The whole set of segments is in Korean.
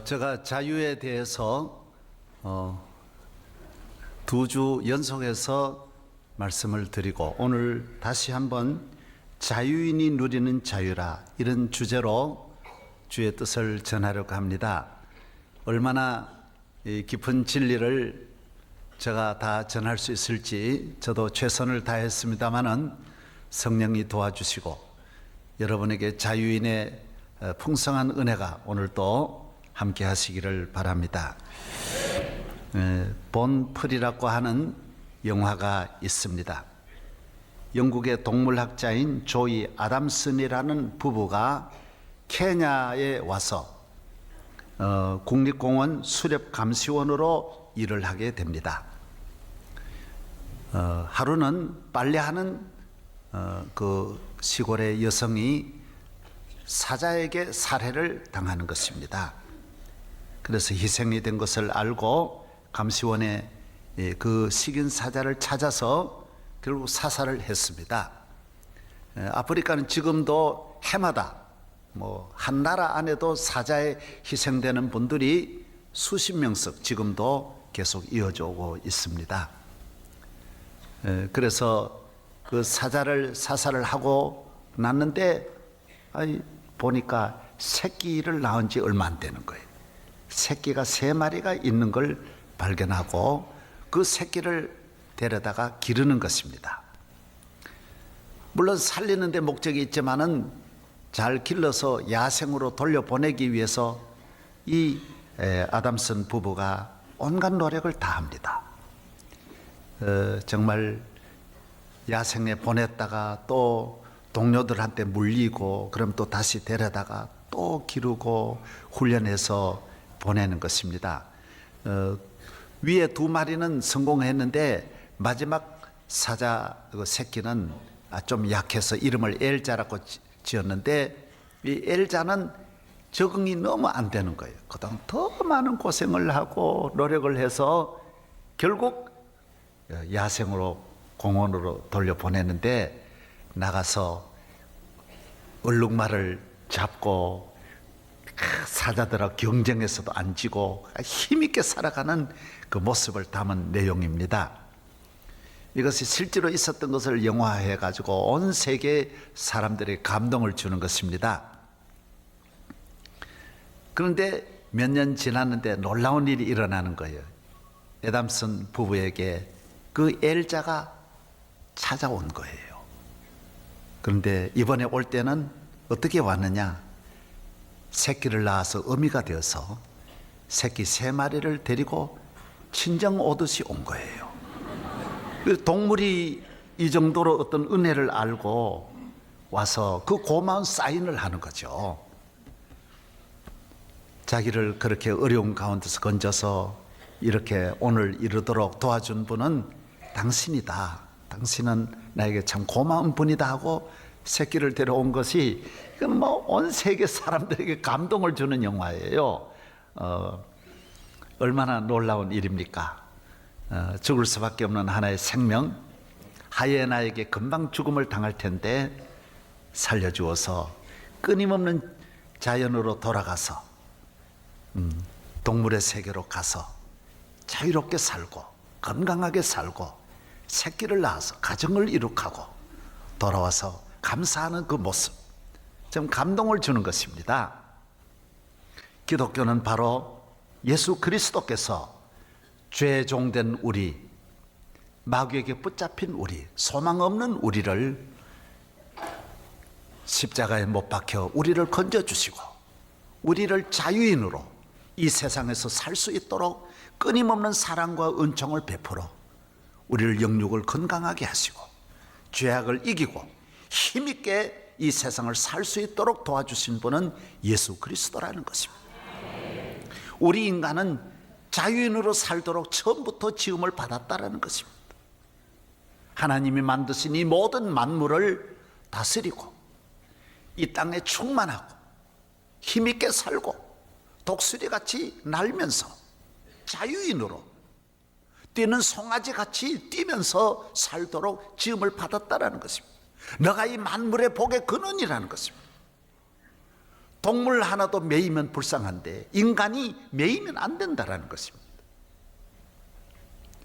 제가 자유에 대해서 2주 연속해서 말씀을 드리고 오늘 다시 한번 자유인이 누리는 자유라 이런 주제로 주의 뜻을 전하려고 합니다. 얼마나 깊은 진리를 제가 다 전할 수 있을지 저도 최선을 다했습니다마는 성령이 도와주시고 여러분에게 자유인의 풍성한 은혜가 오늘도 함께 하시기를 바랍니다. 본풀이라고 하는 영화가 있습니다. 영국의 동물학자인 조이 아담슨이라는 부부가 케냐에 와서 국립공원 수렵감시원으로 일을 하게 됩니다. 하루는 빨래하는 그 시골의 여성이 사자에게 살해를 당하는 것입니다. 그래서 희생이 된 것을 알고 감시원에 그 식인 사자를 찾아서 결국 사살을 했습니다. 아프리카는 지금도 해마다 한 나라 안에도 사자에 희생되는 분들이 수십 명씩 지금도 계속 이어져 오고 있습니다. 그래서 그 사자를 사살을 하고 났는데 보니까 새끼를 낳은 지 얼마 안 되는 거예요. 새끼가 3마리가 있는 걸 발견하고 그 새끼를 데려다가 기르는 것입니다. 물론 살리는 데 목적이 있지만은 잘 길러서 야생으로 돌려보내기 위해서 이 아담슨 부부가 온갖 노력을 다합니다. 정말 야생에 보냈다가 또 동료들한테 물리고 그럼 또 다시 데려다가 또 기르고 훈련해서 보내는 것입니다. 위에 2마리는 성공했는데 마지막 사자 새끼는 좀 약해서 이름을 엘자라고 지었는데 이 엘자는 적응이 너무 안 되는 거예요. 그동안 더 많은 고생을 하고 노력을 해서 결국 야생으로 공원으로 돌려보내는데 나가서 얼룩말을 잡고 사자들하고 경쟁에서도 안 지고 힘있게 살아가는 그 모습을 담은 내용입니다. 이것이 실제로 있었던 것을 영화화해 가지고 온 세계 사람들이 감동을 주는 것입니다. 그런데 몇 년 지났는데 놀라운 일이 일어나는 거예요. 애담슨 부부에게 그 엘자가 찾아온 거예요. 그런데 이번에 올 때는 어떻게 왔느냐? 새끼를 낳아서 어미가 되어서 새끼 3마리를 데리고 친정 오듯이 온 거예요. 동물이 이 정도로 어떤 은혜를 알고 와서 그 고마운 사인을 하는 거죠. 자기를 그렇게 어려운 가운데서 건져서 이렇게 오늘 이르도록 도와준 분은 당신이다. 당신은 나에게 참 고마운 분이다 하고 새끼를 데려온 것이 온 세계 사람들에게 감동을 주는 영화예요. 얼마나 놀라운 일입니까? 죽을 수밖에 없는 하나의 생명, 하이에나에게 금방 죽음을 당할 텐데 살려주어서 끊임없는 자연으로 돌아가서 동물의 세계로 가서 자유롭게 살고 건강하게 살고 새끼를 낳아서 가정을 이룩하고 돌아와서 감사하는 그 모습, 좀 감동을 주는 것입니다. 기독교는 바로 예수 그리스도께서 죄 종된 우리, 마귀에게 붙잡힌 우리, 소망 없는 우리를 십자가에 못 박혀 우리를 건져주시고 우리를 자유인으로 이 세상에서 살 수 있도록 끊임없는 사랑과 은총을 베풀어 우리를 영육을 건강하게 하시고 죄악을 이기고 힘있게 이 세상을 살 수 있도록 도와주신 분은 예수 그리스도라는 것입니다. 우리 인간은 자유인으로 살도록 처음부터 지음을 받았다라는 것입니다. 하나님이 만드신 이 모든 만물을 다스리고 이 땅에 충만하고 힘있게 살고 독수리같이 날면서 자유인으로 뛰는 송아지같이 뛰면서 살도록 지음을 받았다라는 것입니다. 너가 이 만물의 복의 근원이라는 것입니다. 동물 하나도 매이면 불쌍한데 인간이 매이면 안 된다는 것입니다.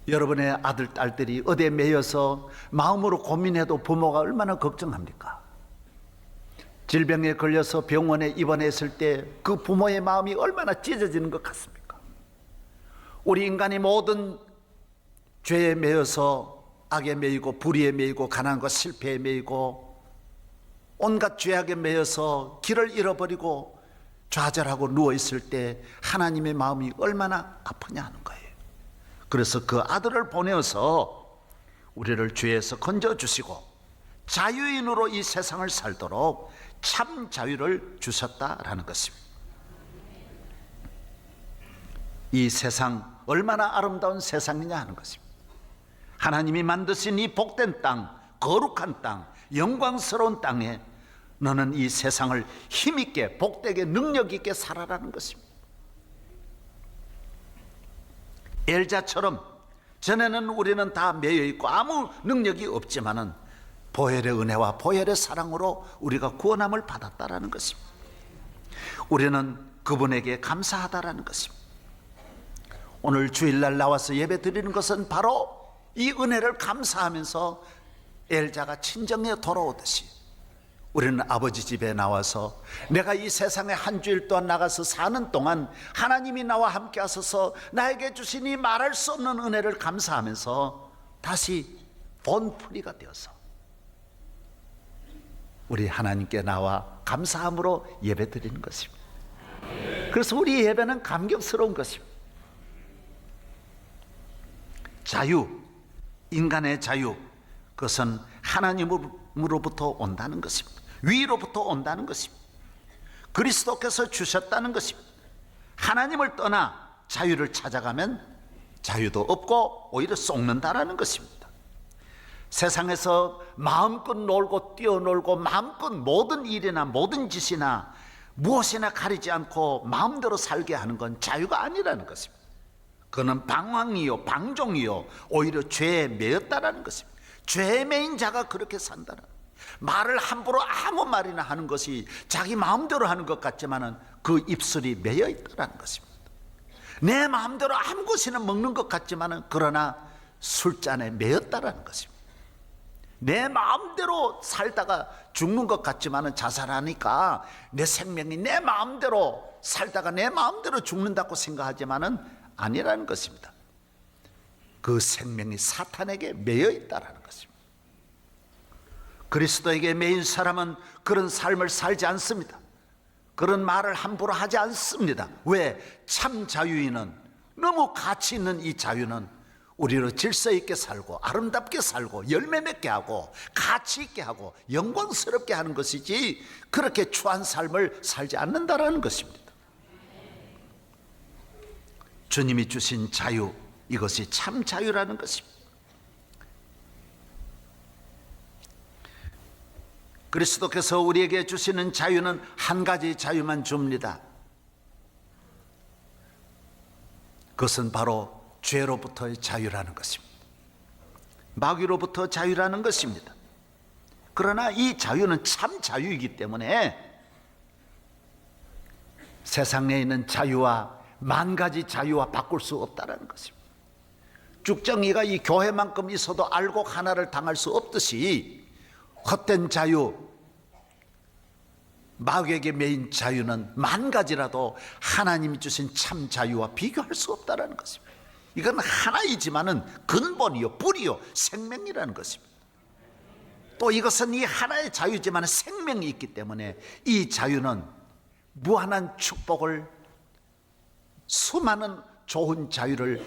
여러분의 아들, 딸들이 어디에 매여서 마음으로 고민해도 부모가 얼마나 걱정합니까? 질병에 걸려서 병원에 입원했을 때 그 부모의 마음이 얼마나 찢어지는 것 같습니까? 우리 인간이 모든 죄에 매여서 악에 매이고 불의에 매이고 가난과 실패에 매이고 온갖 죄악에 매여서 길을 잃어버리고 좌절하고 누워있을 때 하나님의 마음이 얼마나 아프냐 하는 거예요. 그래서 그 아들을 보내어서 우리를 죄에서 건져주시고 자유인으로 이 세상을 살도록 참 자유를 주셨다라는 것입니다. 이 세상 얼마나 아름다운 세상이냐 하는 것입니다. 하나님이 만드신 이 복된 땅, 거룩한 땅, 영광스러운 땅에 너는 이 세상을 힘있게 복되게 능력있게 살아라는 것입니다. 엘자처럼 전에는 우리는 다 매여있고 아무 능력이 없지만은 보혈의 은혜와 보혈의 사랑으로 우리가 구원함을 받았다라는 것입니다. 우리는 그분에게 감사하다라는 것입니다. 오늘 주일날 나와서 예배 드리는 것은 바로 이 은혜를 감사하면서 엘자가 친정에 돌아오듯이 우리는 아버지 집에 나와서 내가 이 세상에 한 주일 동안 나가서 사는 동안 하나님이 나와 함께 하셔서 나에게 주신 이 말할 수 없는 은혜를 감사하면서 다시 본풀이가 되어서 우리 하나님께 나와 감사함으로 예배 드리는 것입니다. 그래서 우리 예배는 감격스러운 것입니다. 자유, 인간의 자유, 그것은 하나님으로부터 온다는 것입니다. 위로부터 온다는 것입니다. 그리스도께서 주셨다는 것입니다. 하나님을 떠나 자유를 찾아가면 자유도 없고 오히려 속는다라는 것입니다. 세상에서 마음껏 놀고 뛰어놀고 마음껏 모든 일이나 모든 짓이나 무엇이나 가리지 않고 마음대로 살게 하는 건 자유가 아니라는 것입니다. 그는 방황이요 방종이요 오히려 죄에 매였다라는 것입니다. 죄에 매인 자가 그렇게 산다는, 말을 함부로 아무 말이나 하는 것이 자기 마음대로 하는 것 같지만은 그 입술이 매여 있다라는 것입니다. 내 마음대로 아무 것이나 먹는 것 같지만은 그러나 술잔에 매였다라는 것입니다. 내 마음대로 살다가 죽는 것 같지만은 자살하니까 내 생명이 내 마음대로 살다가 내 마음대로 죽는다고 생각하지만은 아니라는 것입니다. 그 생명이 사탄에게 매여 있다라는 것입니다. 그리스도에게 매인 사람은 그런 삶을 살지 않습니다. 그런 말을 함부로 하지 않습니다. 왜? 참 자유인은, 너무 가치 있는 이 자유는 우리로 질서 있게 살고 아름답게 살고 열매 맺게 하고 가치 있게 하고 영광스럽게 하는 것이지 그렇게 추한 삶을 살지 않는다라는 것입니다. 주님이 주신 자유, 이것이 참 자유라는 것입니다. 그리스도께서 우리에게 주시는 자유는 한 가지 자유만 줍니다. 그것은 바로 죄로부터의 자유라는 것입니다. 마귀로부터 자유라는 것입니다. 그러나 이 자유는 참 자유이기 때문에 세상 내에 있는 자유와 만 가지 자유와 바꿀 수 없다는 것입니다. 쭉정이가 이 교회만큼 있어도 알고 하나를 당할 수 없듯이 헛된 자유, 마귀에게 매인 자유는 만 가지라도 하나님이 주신 참 자유와 비교할 수 없다는 것입니다. 이건 하나이지만은 근본이요 뿌리요 생명이라는 것입니다. 또 이것은 이 하나의 자유지만 생명이 있기 때문에 이 자유는 무한한 축복을, 수많은 좋은 자유를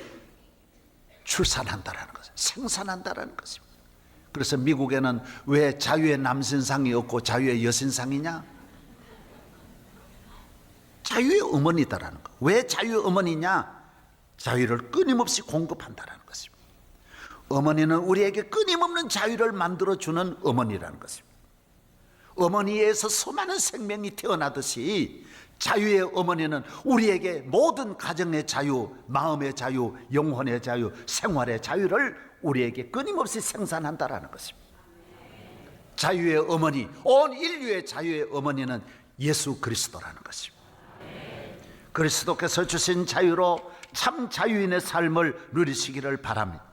출산한다라는 것입니다. 생산한다라는 것입니다. 그래서 미국에는 왜 자유의 남신상이 없고 자유의 여신상이냐? 자유의 어머니다라는 거. 왜 자유의 어머니냐? 자유를 끊임없이 공급한다라는 것입니다. 어머니는 우리에게 끊임없는 자유를 만들어주는 어머니라는 것입니다. 어머니에서 수많은 생명이 태어나듯이 자유의 어머니는 우리에게 모든 가정의 자유, 마음의 자유, 영혼의 자유, 생활의 자유를 우리에게 끊임없이 생산한다라는 것입니다. 자유의 어머니, 온 인류의 자유의 어머니는 예수 그리스도라는 것입니다. 그리스도께서 주신 자유로 참 자유인의 삶을 누리시기를 바랍니다.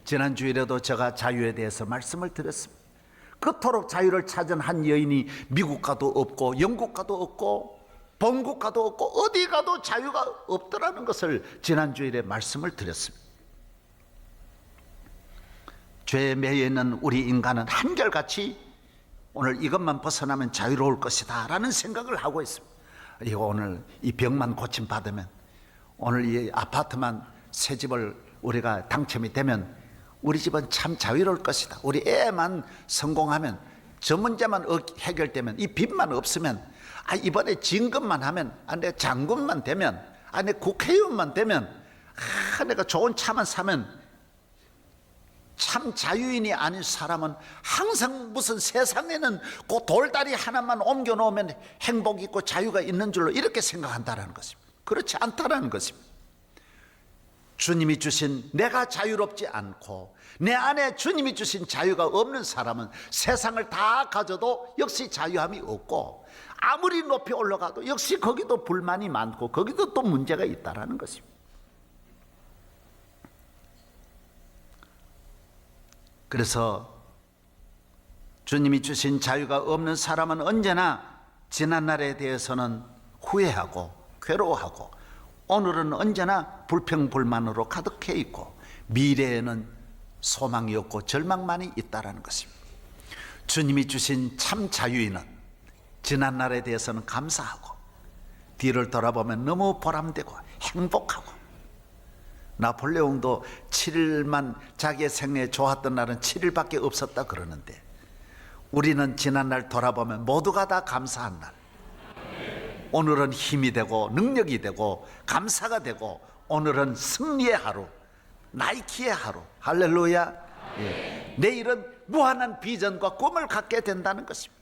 지난 주일에도 제가 자유에 대해서 말씀을 드렸습니다. 그토록 자유를 찾은 한 여인이 미국 가도 없고 영국 가도 없고 본국 가도 없고 어디 가도 자유가 없더라는 것을 지난 주일에 말씀을 드렸습니다. 죄에 매여 있는 우리 인간은 한결같이 오늘 이것만 벗어나면 자유로울 것이다 라는 생각을 하고 있습니다. 이거 오늘 이 병만 고침받으면, 오늘 이 아파트만 새 집을 우리가 당첨이 되면 우리 집은 참 자유로울 것이다. 우리 애만 성공하면, 저 문제만 해결되면, 이 빚만 없으면, 이번에 진급만 하면, 내 장군만 되면, 내 국회의원만 되면, 내가 좋은 차만 사면, 참 자유인이 아닌 사람은 항상 무슨 세상에는 그 돌다리 하나만 옮겨 놓으면 행복이 있고 자유가 있는 줄로 이렇게 생각한다는 것입니다. 그렇지 않다는 것입니다. 주님이 주신, 내가 자유롭지 않고 내 안에 주님이 주신 자유가 없는 사람은 세상을 다 가져도 역시 자유함이 없고, 아무리 높이 올라가도 역시 거기도 불만이 많고 거기도 또 문제가 있다는 것입니다. 그래서 주님이 주신 자유가 없는 사람은 언제나 지난날에 대해서는 후회하고 괴로워하고, 오늘은 언제나 불평불만으로 가득해 있고 미래에는 소망이 없고 절망만이 있다는 것입니다. 주님이 주신 참 자유인은 지난날에 대해서는 감사하고 뒤를 돌아보면 너무 보람되고 행복하고, 나폴레옹도 7일만 자기의 생애에 좋았던 날은 7일밖에 없었다 그러는데, 우리는 지난날 돌아보면 모두가 다 감사한 날, 오늘은 힘이 되고 능력이 되고 감사가 되고, 오늘은 승리의 하루, 나이키의 하루. 할렐루야. 예. 내일은 무한한 비전과 꿈을 갖게 된다는 것입니다.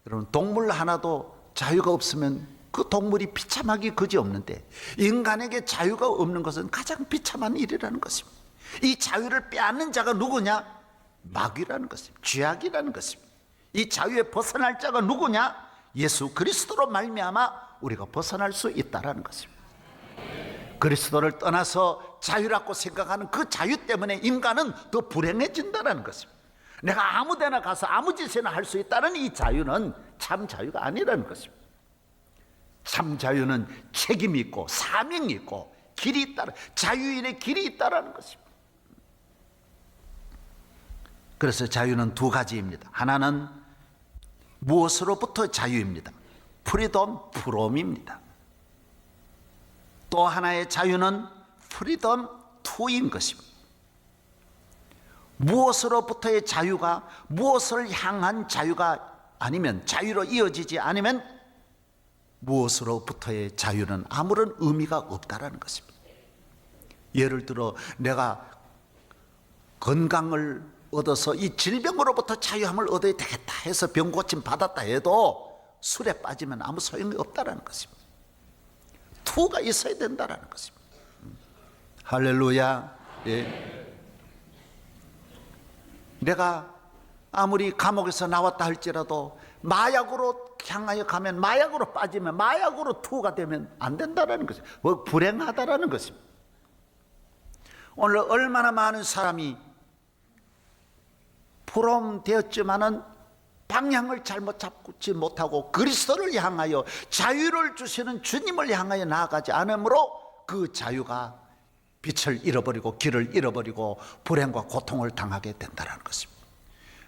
여러분, 동물 하나도 자유가 없으면 그 동물이 비참하기 그지없는데, 인간에게 자유가 없는 것은 가장 비참한 일이라는 것입니다. 이 자유를 빼앗는 자가 누구냐? 마귀라는 것입니다. 죄악이라는 것입니다. 이 자유에 벗어날 자가 누구냐? 예수 그리스도로 말미암아 우리가 벗어날 수 있다는 것입니다. 그리스도를 떠나서 자유라고 생각하는 그 자유 때문에 인간은 더 불행해진다는 것입니다. 내가 아무 데나 가서 아무 짓이나 할 수 있다는 이 자유는 참 자유가 아니라는 것입니다. 참 자유는 책임이 있고 사명이 있고 길이 있다, 자유인의 길이 있다는 것입니다. 그래서 자유는 두 가지입니다. 하나는 무엇으로부터 자유입니다. 프리덤 프롬입니다. 또 하나의 자유는 프리덤 투인 것입니다. 무엇으로부터의 자유가 무엇을 향한 자유가 아니면, 자유로 이어지지 않으면 무엇으로부터의 자유는 아무런 의미가 없다라는 것입니다. 예를 들어 내가 건강을 얻어서 이 질병으로부터 자유함을 얻어야 되겠다 해서 병 고침 받았다 해도 술에 빠지면 아무 소용이 없다라는 것입니다. 투가 있어야 된다라는 것입니다. 할렐루야. 예. 내가 아무리 감옥에서 나왔다 할지라도 마약으로 향하여 가면, 마약으로 빠지면, 마약으로 투가 되면 안 된다는 것입니다. 불행하다라는 것입니다. 오늘 얼마나 많은 사람이 포럼되었지만은 방향을 잘못 잡지 못하고 그리스도를 향하여, 자유를 주시는 주님을 향하여 나아가지 않으므로 그 자유가 빛을 잃어버리고 길을 잃어버리고 불행과 고통을 당하게 된다는 것입니다.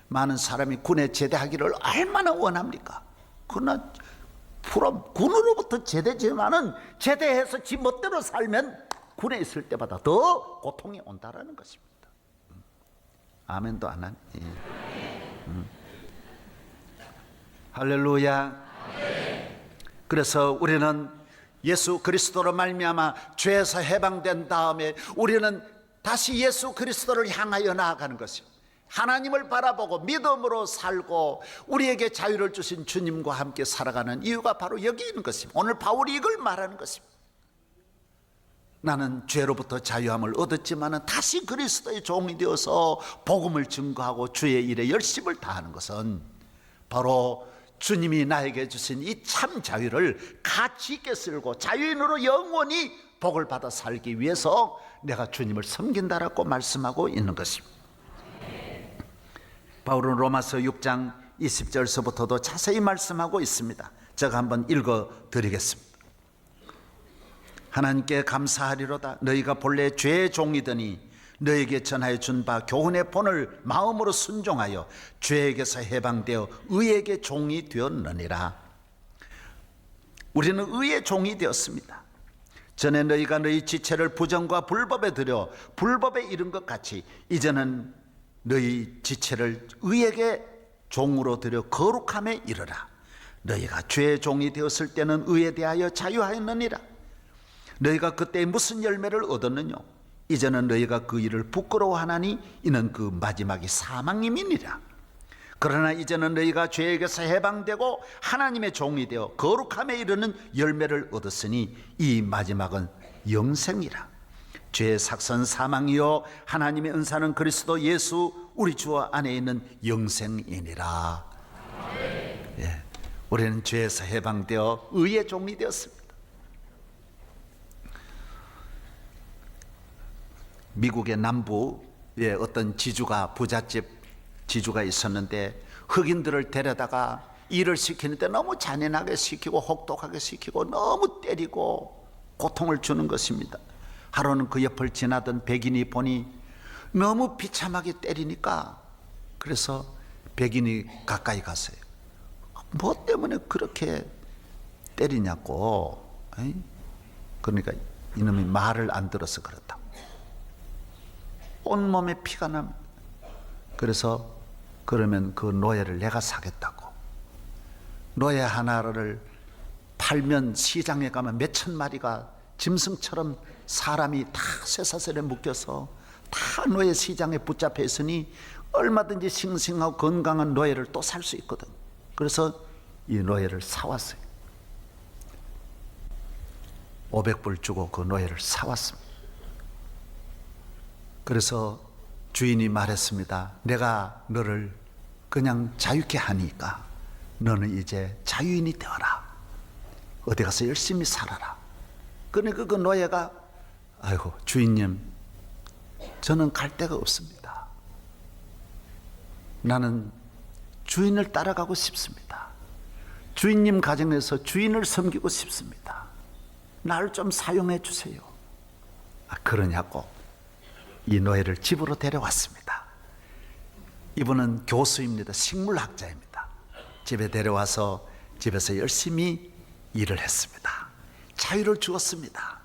많은 사람이 군에 제대하기를 얼마나 원합니까? 그러나 군으로부터 제대지만은 제대해서 지 멋대로 살면 군에 있을 때마다 더 고통이 온다라는 것입니다. 아멘도 안 하니? 할렐루야. 그래서 우리는 예수 그리스도로 말미암아 죄에서 해방된 다음에 우리는 다시 예수 그리스도를 향하여 나아가는 것입니다. 하나님을 바라보고 믿음으로 살고 우리에게 자유를 주신 주님과 함께 살아가는 이유가 바로 여기 있는 것입니다. 오늘 바울이 이걸 말하는 것입니다. 나는 죄로부터 자유함을 얻었지만 다시 그리스도의 종이 되어서 복음을 증거하고 주의 일에 열심을 다하는 것은 바로 주님이 나에게 주신 이 참 자유를 가치 있게 쓸고 자유인으로 영원히 복을 받아 살기 위해서 내가 주님을 섬긴다라고 말씀하고 있는 것입니다. 바울은 로마서 6장 20절서부터도 자세히 말씀하고 있습니다. 제가 한번 읽어 드리겠습니다. 하나님께 감사하리로다. 너희가 본래 죄의 종이더니 너에게 전하여 준 바 교훈의 본을 마음으로 순종하여 죄에게서 해방되어 의에게 종이 되었느니라. 우리는 의의 종이 되었습니다. 전에 너희가 너희 지체를 부정과 불법에 들여 불법에 이른 것 같이 이제는 너희 지체를 의에게 종으로 들여 거룩함에 이르라. 너희가 죄의 종이 되었을 때는 의에 대하여 자유하였느니라. 너희가 그때 무슨 열매를 얻었느냐? 이제는 너희가 그 일을 부끄러워하나니 이는 그 마지막이 사망임이니라. 그러나 이제는 너희가 죄에게서 해방되고 하나님의 종이 되어 거룩함에 이르는 열매를 얻었으니 이 마지막은 영생이라. 죄의 삭선 사망이요 하나님의 은사는 그리스도 예수 우리 주 안에 있는 영생이니라. 예, 우리는 죄에서 해방되어 의의 종이 되었습니다. 미국의 남부에 어떤 지주가 부잣집 지주가 있었는데 흑인들을 데려다가 일을 시키는데 너무 잔인하게 시키고 혹독하게 시키고 너무 때리고 고통을 주는 것입니다. 하루는 그 옆을 지나던 백인이 보니 너무 비참하게 때리니까 그래서 백인이 가까이 갔어요. 뭐 때문에 그렇게 때리냐고. 그러니까 이놈이 말을 안 들어서 그렇다고. 온몸에 피가 납니다. 그래서 그러면 그 노예를 내가 사겠다고. 노예 하나를 팔면 시장에 가면 몇천 마리가 짐승처럼 사람이 다 쇠사슬에 묶여서 다 노예 시장에 붙잡혀 있으니 얼마든지 싱싱하고 건강한 노예를 또 살 수 있거든. 그래서 이 노예를 사왔어요. 500불 주고 그 노예를 사왔습니다. 그래서 주인이 말했습니다. 내가 너를 그냥 자유케 하니까 너는 이제 자유인이 되어라. 어디 가서 열심히 살아라. 그러니까 그 노예가 아이고 주인님 저는 갈 데가 없습니다. 나는 주인을 따라가고 싶습니다. 주인님 가정에서 주인을 섬기고 싶습니다. 나를 좀 사용해 주세요. 그러냐고 이 노예를 집으로 데려왔습니다. 이분은 교수입니다. 식물학자입니다. 집에 데려와서 집에서 열심히 일을 했습니다. 자유를 주었습니다.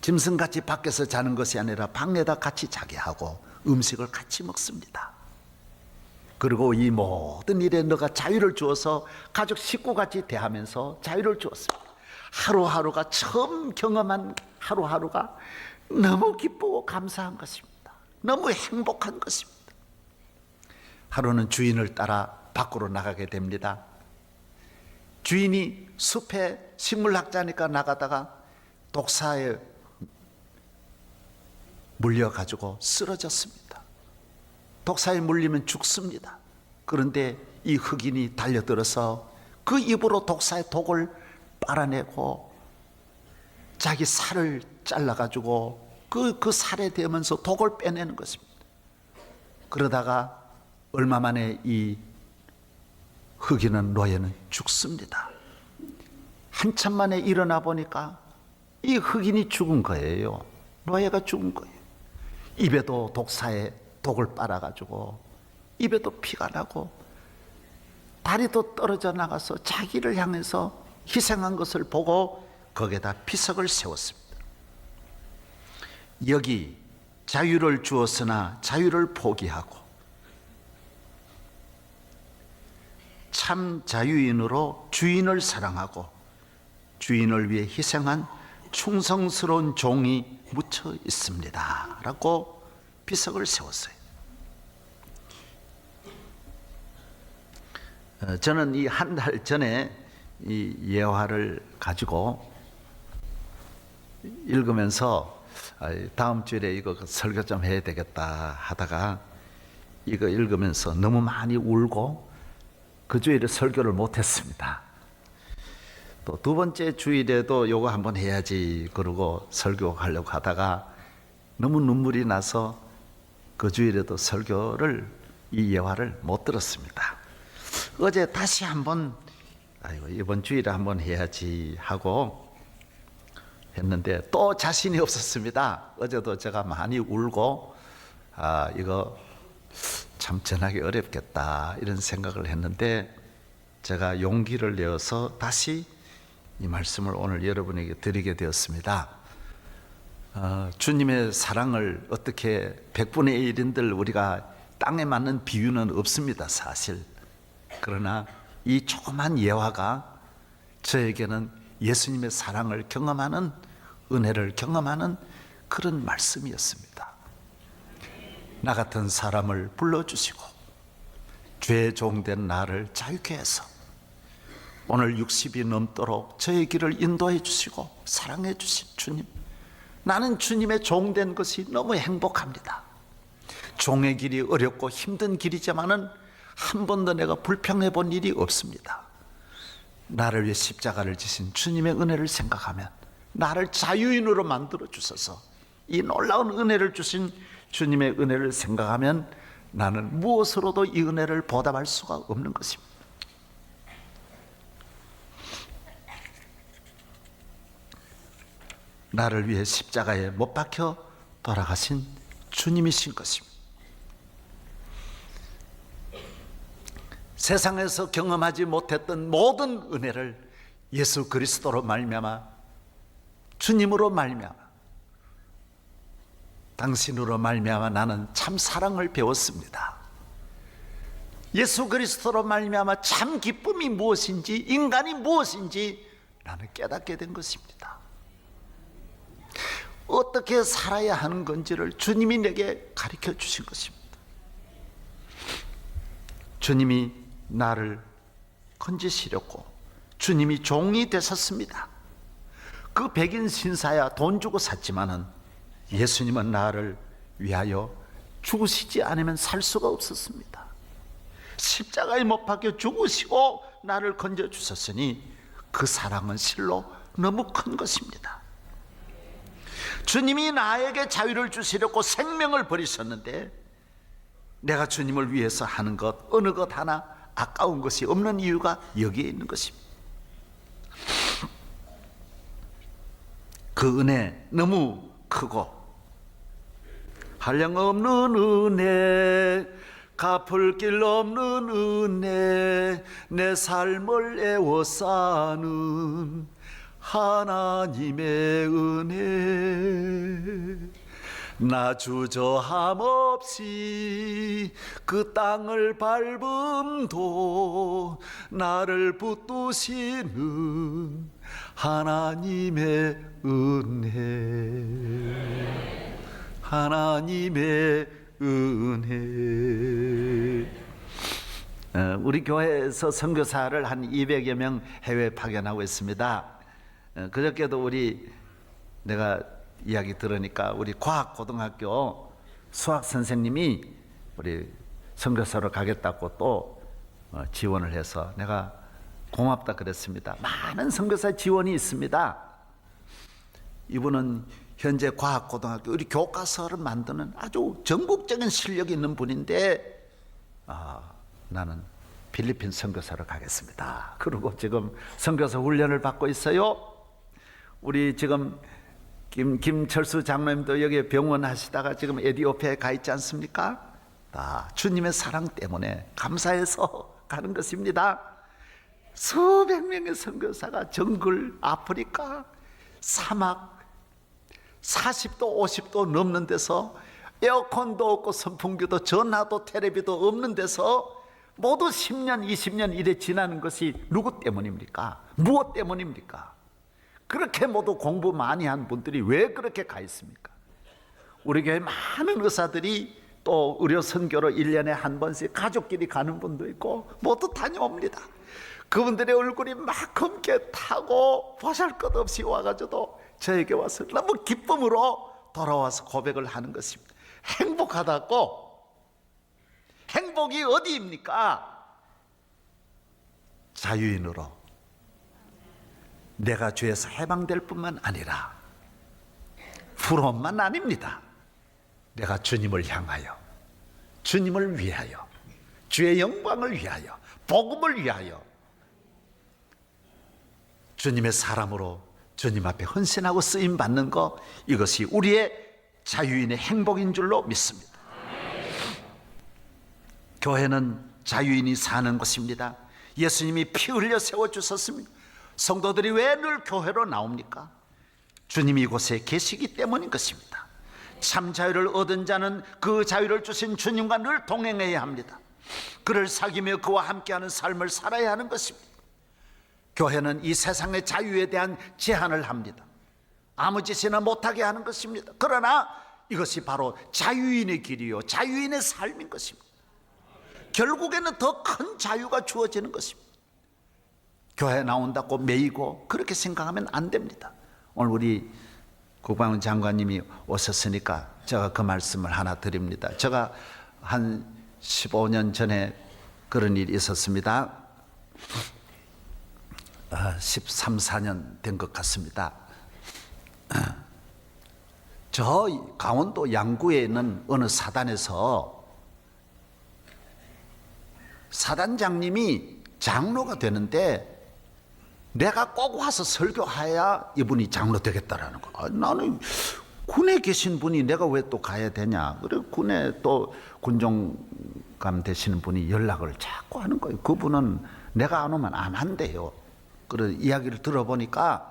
짐승같이 밖에서 자는 것이 아니라 방에다 같이 자게 하고 음식을 같이 먹습니다. 그리고 이 모든 일에 너가 자유를 주어서 가족 식구같이 대하면서 자유를 주었습니다. 하루하루가 처음 경험한 하루하루가 너무 기쁘고 감사한 것입니다. 너무 행복한 것입니다. 하루는 주인을 따라 밖으로 나가게 됩니다. 주인이 숲에 식물학자니까 나가다가 독사에 물려가지고 쓰러졌습니다. 독사에 물리면 죽습니다. 그런데 이 흑인이 달려들어서 그 입으로 독사의 독을 빨아내고 자기 살을 잘라가지고 그 살에 대면서 독을 빼내는 것입니다. 그러다가 얼마 만에 이 흑인은 노예는 죽습니다. 한참 만에 일어나 보니까 이 흑인이 죽은 거예요. 노예가 죽은 거예요. 입에도 독사에 독을 빨아가지고 입에도 피가 나고 다리도 떨어져 나가서 자기를 향해서 희생한 것을 보고 거기에다 비석을 세웠습니다. 여기 자유를 주었으나 자유를 포기하고 참 자유인으로 주인을 사랑하고 주인을 위해 희생한 충성스러운 종이 묻혀 있습니다 라고 비석을 세웠어요. 저는 이 한 달 전에 이 예화를 가지고 읽으면서 다음 주에 이거 설교 좀 해야 되겠다 하다가 이거 읽으면서 너무 많이 울고 그 주일에 설교를 못했습니다. 또 두 번째 주일에도 요거 한번 해야지 그러고 설교하려고 하다가 너무 눈물이 나서 그 주일에도 설교를 이 예화를 못 들었습니다. 어제 다시 한번 이번 주일에 한번 해야지 하고 했는데 또 자신이 없었습니다. 어제도 제가 많이 울고 이거 참 전하기 어렵겠다 이런 생각을 했는데 제가 용기를 내어서 다시 이 말씀을 오늘 여러분에게 드리게 되었습니다. 주님의 사랑을 어떻게 100분의 1인들 우리가 땅에 맞는 비유는 없습니다, 사실. 그러나 이 조그만 예화가 저에게는 예수님의 사랑을 경험하는, 은혜를 경험하는 그런 말씀이었습니다. 나 같은 사람을 불러주시고 죄에 종된 나를 자유케 해서 오늘 60이 넘도록 저의 길을 인도해 주시고 사랑해 주신 주님, 나는 주님의 종된 것이 너무 행복합니다. 종의 길이 어렵고 힘든 길이지만은 한 번도 내가 불평해 본 일이 없습니다. 나를 위해 십자가를 지신 주님의 은혜를 생각하면, 나를 자유인으로 만들어 주셔서 이 놀라운 은혜를 주신 주님의 은혜를 생각하면 나는 무엇으로도 이 은혜를 보답할 수가 없는 것입니다. 나를 위해 십자가에 못 박혀 돌아가신 주님이신 것입니다. 세상에서 경험하지 못했던 모든 은혜를 예수 그리스도로 말미암아, 주님으로 말미암아, 당신으로 말미암아 나는 참 사랑을 배웠습니다. 예수 그리스도로 말미암아 참 기쁨이 무엇인지, 인간이 무엇인지 나는 깨닫게 된 것입니다. 어떻게 살아야 하는 건지를 주님이 내게 가르쳐 주신 것입니다. 주님이 나를 건지시렸고 주님이 종이 되셨습니다. 그 백인 신사야 돈 주고 샀지만은 예수님은 나를 위하여 죽으시지 않으면 살 수가 없었습니다. 십자가에 못 박혀 죽으시고 나를 건져 주셨으니 그 사랑은 실로 너무 큰 것입니다. 주님이 나에게 자유를 주시려고 생명을 버리셨는데 내가 주님을 위해서 하는 것, 어느 것 하나 아까운 것이 없는 이유가 여기에 있는 것입니다. 그 은혜 너무 크고 한량없는 은혜, 갚을 길 없는 은혜, 내 삶을 애워싸는 하나님의 은혜. 나 주저함 없이 그 땅을 밟음도 나를 붙드시는 하나님의 은혜, 하나님의 은혜. 우리 교회에서 선교사를 한 200여 명 해외 파견하고 있습니다. 그저께도 내가 이야기 들으니까 우리 과학고등학교 수학 선생님이 우리 선교사로 가겠다고 또 지원을 해서 내가 고맙다 그랬습니다. 많은 선교사 지원이 있습니다. 이분은 현재 과학고등학교 우리 교과서를 만드는 아주 전국적인 실력이 있는 분인데 나는 필리핀 선교사로 가겠습니다. 그리고 지금 선교사 훈련을 받고 있어요. 우리 지금 김철수 장로님도 여기 병원 하시다가 지금 에티오피아에 가 있지 않습니까? 주님의 사랑 때문에 감사해서 가는 것입니다. 수백 명의 선교사가 정글, 아프리카, 사막 40도 50도 넘는 데서 에어컨도 없고 선풍기도 전화도 텔레비도 없는 데서 모두 10년 20년 이래 지나는 것이 누구 때문입니까? 무엇 때문입니까? 그렇게 모두 공부 많이 한 분들이 왜 그렇게 가 있습니까? 우리 교회 많은 의사들이 또 의료 선교로 1년에 한 번씩 가족끼리 가는 분도 있고 모두 다녀옵니다. 그분들의 얼굴이 막 검게 타고 보잘것없이 와가지고 저에게 와서 너무 기쁨으로 돌아와서 고백을 하는 것입니다. 행복하다고. 행복이 어디입니까? 자유인으로 내가 죄에서 해방될 뿐만 아니라 부러움만 아닙니다. 내가 주님을 향하여, 주님을 위하여, 주의 영광을 위하여, 복음을 위하여 주님의 사람으로 주님 앞에 헌신하고 쓰임 받는 것, 이것이 우리의 자유인의 행복인 줄로 믿습니다. 교회는 자유인이 사는 곳입니다. 예수님이 피 흘려 세워주셨습니다. 성도들이 왜 늘 교회로 나옵니까? 주님이 이곳에 계시기 때문인 것입니다. 참 자유를 얻은 자는 그 자유를 주신 주님과 늘 동행해야 합니다. 그를 사귀며 그와 함께하는 삶을 살아야 하는 것입니다. 교회는 이 세상의 자유에 대한 제한을 합니다. 아무 짓이나 못하게 하는 것입니다. 그러나 이것이 바로 자유인의 길이요, 자유인의 삶인 것입니다. 결국에는 더 큰 자유가 주어지는 것입니다. 교회 나온다고 매이고 그렇게 생각하면 안 됩니다. 오늘 우리 국방부 장관님이 오셨으니까 제가 그 말씀을 하나 드립니다. 제가 한 15년 전에 그런 일이 있었습니다. 13, 14년 된 것 같습니다. 저 강원도 양구에 있는 어느 사단에서 사단장님이 장로가 되는데 내가 꼭 와서 설교해야 이분이 장로 되겠다라는 거. 나는 군에 계신 분이 내가 왜 또 가야 되냐. 그래 군에 또 군종감 되시는 분이 연락을 자꾸 하는 거예요. 그분은 내가 안 오면 안 한대요. 그런 이야기를 들어보니까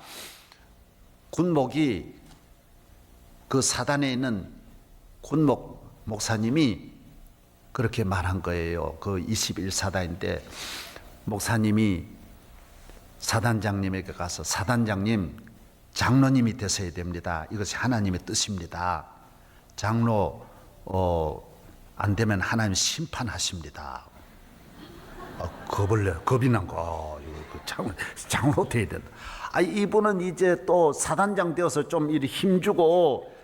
군목이 그 사단에 있는 군목 목사님이 그렇게 말한 거예요. 그 21사단인데 목사님이 사단장님에게 가서 사단장님, 장로님이 되셔야 됩니다. 이것이 하나님의 뜻입니다. 장로 안 되면 하나님 심판하십니다. 겁이 난 거. 장로 돼야 된다. 이분은 이제 또 사단장 되어서 좀 이렇게 힘주고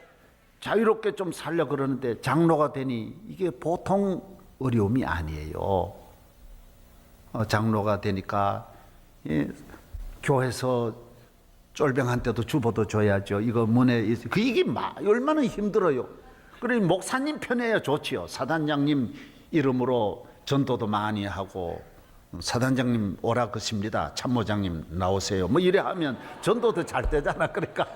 자유롭게 좀 살려 그러는데 장로가 되니 이게 보통 어려움이 아니에요. 장로가 되니까 교회에서 쫄병한테도 주보도 줘야죠. 이거 문에 이게 얼마나 힘들어요. 그러니 목사님 편에야 좋지요. 사단장님 이름으로 전도도 많이 하고 사단장님 오라 그십니다. 참모장님 나오세요. 뭐 이래 하면 전도도 잘 되잖아. 그러니까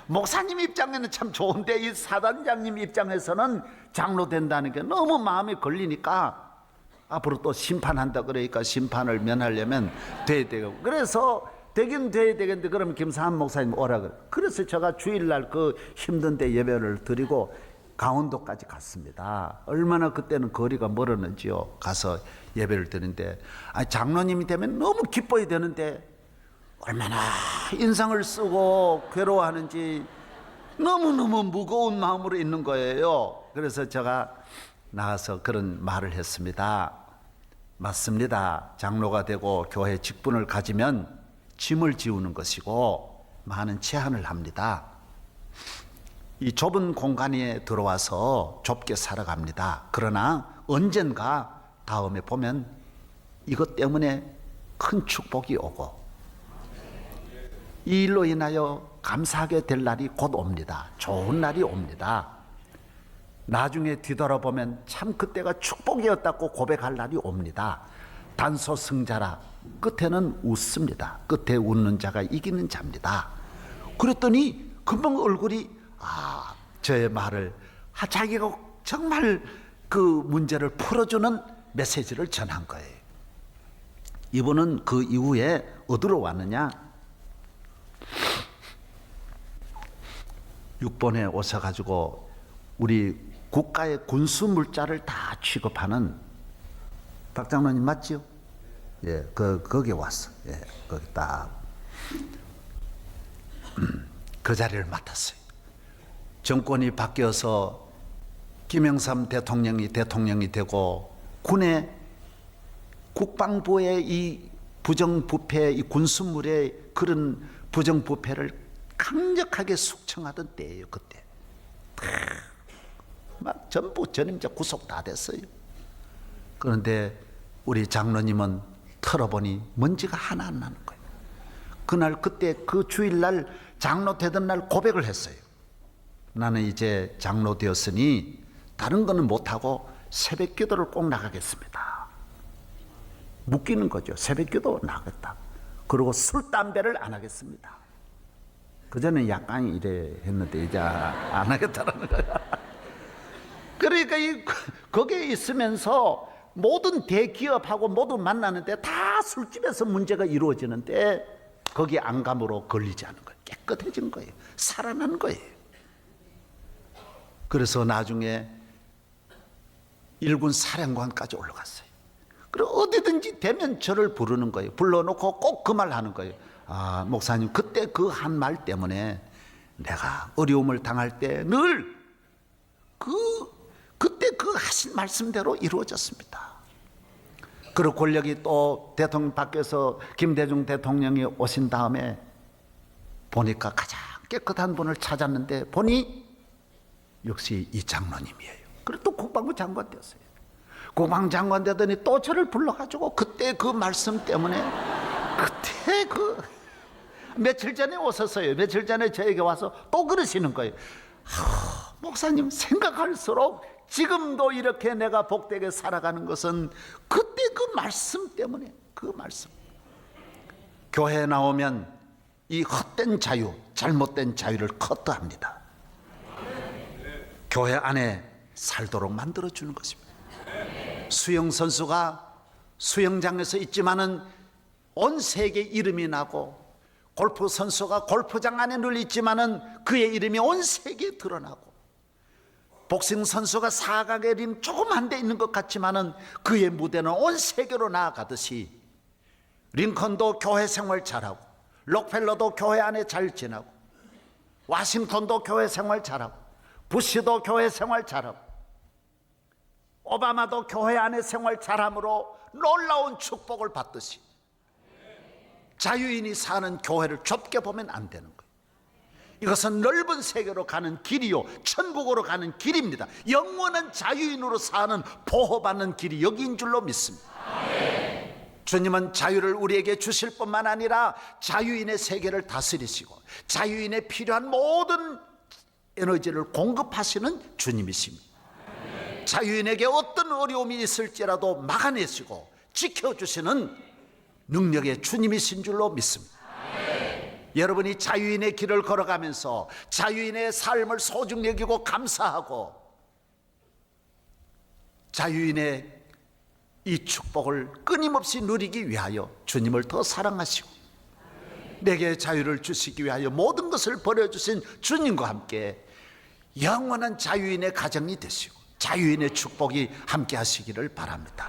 목사님 입장에는 참 좋은데 이 사단장님 입장에서는 장로 된다는 게 너무 마음에 걸리니까 앞으로 또 심판한다 그러니까 심판을 면하려면 돼야 되고 그래서 되긴 돼야 되겠는데 그러면 김사한 목사님 오라 그래. 그래서 제가 주일날 그 힘든데 예배를 드리고 강원도까지 갔습니다. 얼마나 그때는 거리가 멀었는지요. 가서 예배를 드리는데 장로님이 되면 너무 기뻐야 되는데 얼마나 인상을 쓰고 괴로워하는지 너무너무 무거운 마음으로 있는 거예요. 그래서 제가 나와서 그런 말을 했습니다. 맞습니다. 장로가 되고 교회 직분을 가지면 짐을 지우는 것이고 많은 제한을 합니다. 이 좁은 공간에 들어와서 좁게 살아갑니다. 그러나 언젠가 다음에 보면 이것 때문에 큰 축복이 오고 이 일로 인하여 감사하게 될 날이 곧 옵니다. 좋은 날이 옵니다. 나중에 뒤돌아보면 참 그때가 축복이었다고 고백할 날이 옵니다. 단소승자라 끝에는 웃습니다. 끝에 웃는 자가 이기는 자입니다. 그랬더니 금방 얼굴이 저의 말을 자기가 정말 그 문제를 풀어주는 메시지를 전한 거예요. 이분은 그 이후에 어디로 왔느냐? 6번에 오셔가지고 우리 국가의 군수 물자를 다 취급하는 박 장로님 맞지요? 예, 거기 왔어. 예, 거기 딱 그 자리를 맡았어요. 정권이 바뀌어서 김영삼 대통령이 되고 군의 국방부의 이 부정부패, 이 군수물의 그런 부정부패를 강력하게 숙청하던 때예요. 그때 막 전부 전임자 구속 다 됐어요. 그런데 우리 장로님은 털어보니 먼지가 하나 안 나는 거예요. 그날 그때 그 주일날 장로 되던 날 고백을 했어요. 나는 이제 장로 되었으니 다른 거는 못하고 새벽 기도를 꼭 나가겠습니다. 묶이는 거죠. 새벽 기도 나가겠다. 그리고 술, 담배를 안 하겠습니다. 그전에 약간 이래 했는데 이제 안 하겠다는 거야. 그러니까 거기에 있으면서 모든 대기업하고 모두 만나는데 다 술집에서 문제가 이루어지는데 거기 안감으로 걸리지 않은 거예요. 깨끗해진 거예요. 살아난 거예요. 그래서 나중에 일군 사령관까지 올라갔어요. 그리고 어디든지 되면 저를 부르는 거예요. 불러놓고 꼭 그 말 하는 거예요. 아, 목사님, 그때 그 한 말 때문에 내가 어려움을 당할 때 늘 그때 그 하신 말씀대로 이루어졌습니다. 그리고 권력이 또 대통령 밖에서 김대중 대통령이 오신 다음에 보니까 가장 깨끗한 분을 찾았는데 보니 역시 이 장로님이에요. 그리고 또 국방부 장관 되었어요. 국방부 장관 되더니 또 저를 불러가지고 그때 그 말씀 때문에 그때 며칠 전에 오셨어요. 며칠 전에 저에게 와서 또 그러시는 거예요. 목사님, 생각할수록 지금도 이렇게 내가 복되게 살아가는 것은 그때 그 말씀 때문에, 그 말씀. 교회에 나오면 이 헛된 자유, 잘못된 자유를 커트합니다. 교회 안에 살도록 만들어주는 것입니다. 수영 선수가 수영장에서 있지만은 온 세계 이름이 나고, 골프 선수가 골프장 안에 늘 있지만은 그의 이름이 온 세계에 드러나고, 복싱 선수가 사각의 림 조그만 데 있는 것 같지만은 그의 무대는 온 세계로 나아가듯이 링컨도 교회 생활 잘하고, 록펠러도 교회 안에 잘 지나고, 와싱턴도 교회 생활 잘하고, 부시도 교회 생활 잘하고, 오바마도 교회 안에 생활 잘함으로 놀라운 축복을 받듯이 자유인이 사는 교회를 좁게 보면 안 되는 거예요. 이것은 넓은 세계로 가는 길이요, 천국으로 가는 길입니다. 영원한 자유인으로 사는 보호받는 길이 여기인 줄로 믿습니다. 주님은 자유를 우리에게 주실 뿐만 아니라 자유인의 세계를 다스리시고 자유인의 필요한 모든 에너지를 공급하시는 주님이십니다. 자유인에게 어떤 어려움이 있을지라도 막아내시고 지켜주시는 능력의 주님이신 줄로 믿습니다. 여러분이 자유인의 길을 걸어가면서 자유인의 삶을 소중히 여기고 감사하고 자유인의 이 축복을 끊임없이 누리기 위하여 주님을 더 사랑하시고 내게 자유를 주시기 위하여 모든 것을 버려주신 주님과 함께 영원한 자유인의 가정이 되시고 자유인의 축복이 함께 하시기를 바랍니다.